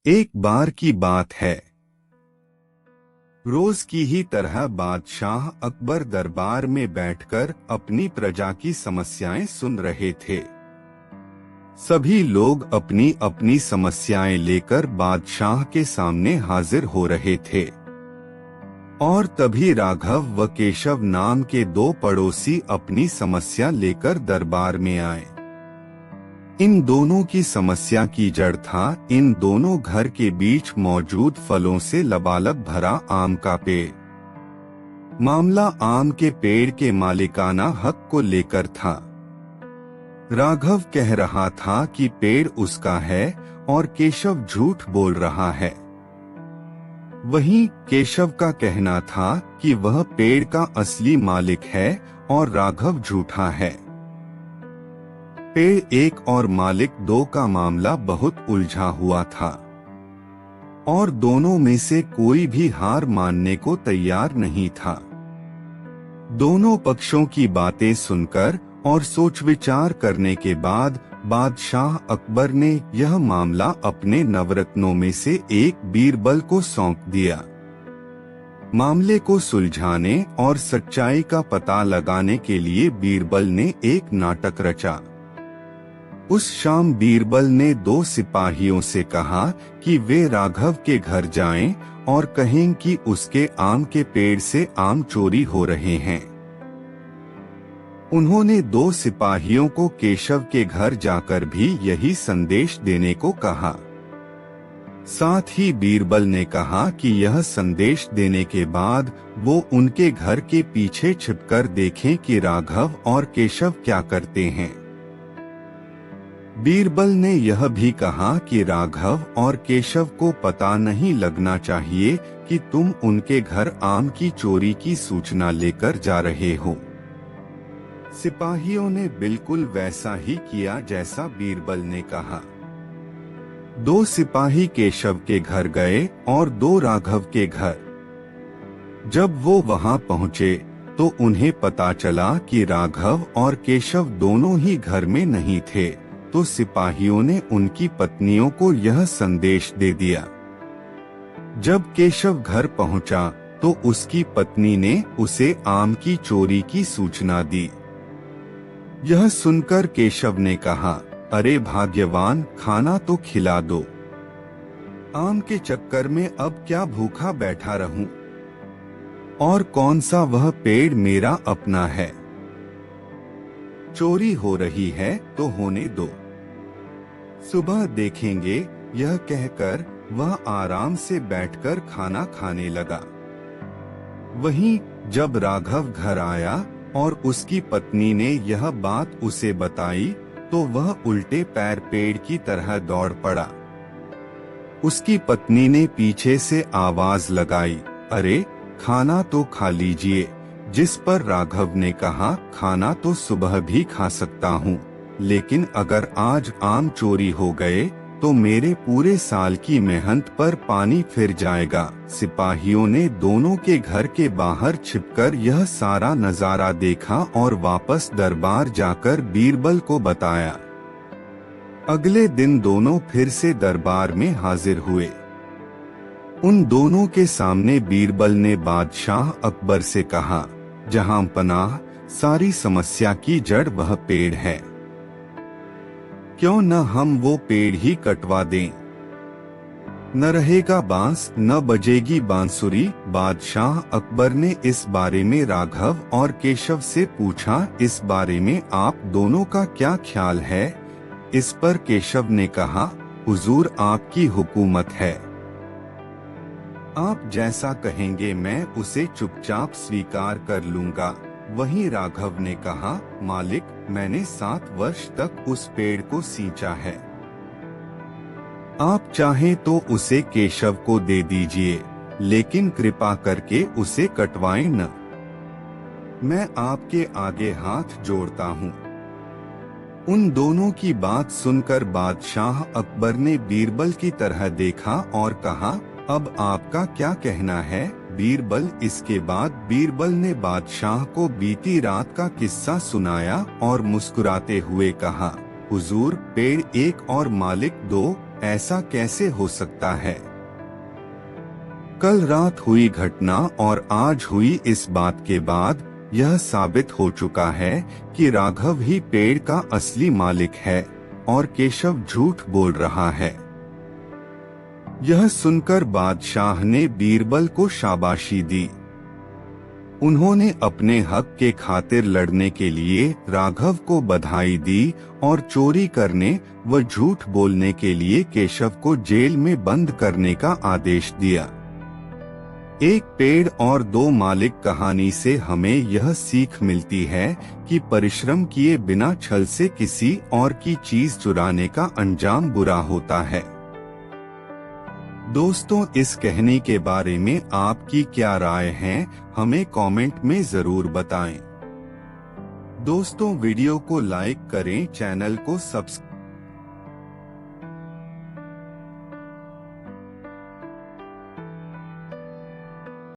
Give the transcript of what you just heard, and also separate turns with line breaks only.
एक बार की बात है। रोज की ही तरह बादशाह अकबर दरबार में बैठकर अपनी प्रजा की समस्याएं सुन रहे थे। सभी लोग अपनी अपनी समस्याएं लेकर बादशाह के सामने हाजिर हो रहे थे और तभी राघव व केशव नाम के दो पड़ोसी अपनी समस्या लेकर दरबार में आए। इन दोनों की समस्या की जड़ था इन दोनों घर के बीच मौजूद फलों से लबालब भरा आम का पेड़। मामला आम के पेड़ के मालिकाना हक को लेकर था। राघव कह रहा था कि पेड़ उसका है और केशव झूठ बोल रहा है। वहीं केशव का कहना था कि वह पेड़ का असली मालिक है और राघव झूठा है। पेड़ एक और मालिक दो का मामला बहुत उलझा हुआ था और दोनों में से कोई भी हार मानने को तैयार नहीं था। दोनों पक्षों की बातें सुनकर और सोच विचार करने के बाद बादशाह अकबर ने यह मामला अपने नवरत्नों में से एक बीरबल को सौंप दिया। मामले को सुलझाने और सच्चाई का पता लगाने के लिए बीरबल ने एक नाटक रचा। उस शाम बीरबल ने दो सिपाहियों से कहा कि वे राघव के घर जाएं और कहें कि उसके आम के पेड़ से आम चोरी हो रहे हैं। उन्होंने दो सिपाहियों को केशव के घर जाकर भी यही संदेश देने को कहा। साथ ही बीरबल ने कहा कि यह संदेश देने के बाद वो उनके घर के पीछे छिपकर देखें कि राघव और केशव क्या करते हैं। बीरबल ने यह भी कहा कि राघव और केशव को पता नहीं लगना चाहिए कि तुम उनके घर आम की चोरी की सूचना लेकर जा रहे हो। सिपाहियों ने बिल्कुल वैसा ही किया जैसा बीरबल ने कहा। दो सिपाही केशव के घर गए और दो राघव के घर। जब वो वहां पहुंचे तो उन्हें पता चला कि राघव और केशव दोनों ही घर में नहीं थे। तो सिपाहियों ने उनकी पत्नियों को यह संदेश दे दिया। जब केशव घर पहुंचा तो उसकी पत्नी ने उसे आम की चोरी की सूचना दी। यह सुनकर केशव ने कहा, अरे भाग्यवान, खाना तो खिला दो। आम के चक्कर में अब क्या भूखा बैठा रहूं? और कौन सा वह पेड़ मेरा अपना है? चोरी हो रही है तो होने दो, सुबह देखेंगे। यह कहकर वह आराम से बैठकर खाना खाने लगा। वहीं जब राघव घर आया और उसकी पत्नी ने यह बात उसे बताई तो वह उल्टे पैर पेड़ की तरह दौड़ पड़ा। उसकी पत्नी ने पीछे से आवाज लगाई, अरे खाना तो खा लीजिए। जिस पर राघव ने कहा, खाना तो सुबह भी खा सकता हूँ, लेकिन अगर आज आम चोरी हो गए तो मेरे पूरे साल की मेहनत पर पानी फिर जाएगा। सिपाहियों ने दोनों के घर के बाहर छिपकर यह सारा नजारा देखा और वापस दरबार जाकर बीरबल को बताया। अगले दिन दोनों फिर से दरबार में हाजिर हुए। उन दोनों के सामने बीरबल ने बादशाह अकबर से कहा, जहां पनाह, सारी समस्या की जड़ वह पेड़ है। क्यों न हम वो पेड़ ही कटवा दें? न रहेगा बांस, न बजेगी बांसुरी। बादशाह अकबर ने इस बारे में राघव और केशव से पूछा, इस बारे में आप दोनों का क्या ख्याल है? इस पर केशव ने कहा, हुजूर, आपकी हुकूमत है, आप जैसा कहेंगे मैं उसे चुपचाप स्वीकार कर लूंगा। वहीं राघव ने कहा, मालिक, मैंने 7 वर्ष तक उस पेड़ को सींचा है। आप चाहें तो उसे केशव को दे दीजिए, लेकिन कृपा करके उसे कटवाएं न। मैं आपके आगे हाथ जोड़ता हूँ। उन दोनों की बात सुनकर बादशाह अकबर ने बीरबल की तरह देखा और कहा, अब आपका क्या कहना है बीरबल? इसके बाद बीरबल ने बादशाह को बीती रात का किस्सा सुनाया और मुस्कुराते हुए कहा, हुजूर, पेड़ एक और मालिक दो, ऐसा कैसे हो सकता है? कल रात हुई घटना और आज हुई इस बात के बाद यह साबित हो चुका है कि राघव ही पेड़ का असली मालिक है और केशव झूठ बोल रहा है। यह सुनकर बादशाह ने बीरबल को शाबाशी दी। उन्होंने अपने हक के खातिर लड़ने के लिए राघव को बधाई दी और चोरी करने व झूठ बोलने के लिए केशव को जेल में बंद करने का आदेश दिया। एक पेड़ और दो मालिक कहानी से हमें यह सीख मिलती है कि परिश्रम किए बिना छल से किसी और की चीज चुराने का अंजाम बुरा होता है। दोस्तों, इस कहने के बारे में आपकी क्या राय है, हमें कमेंट में जरूर बताएं। दोस्तों, वीडियो को लाइक करें, चैनल को सब्सक्राइब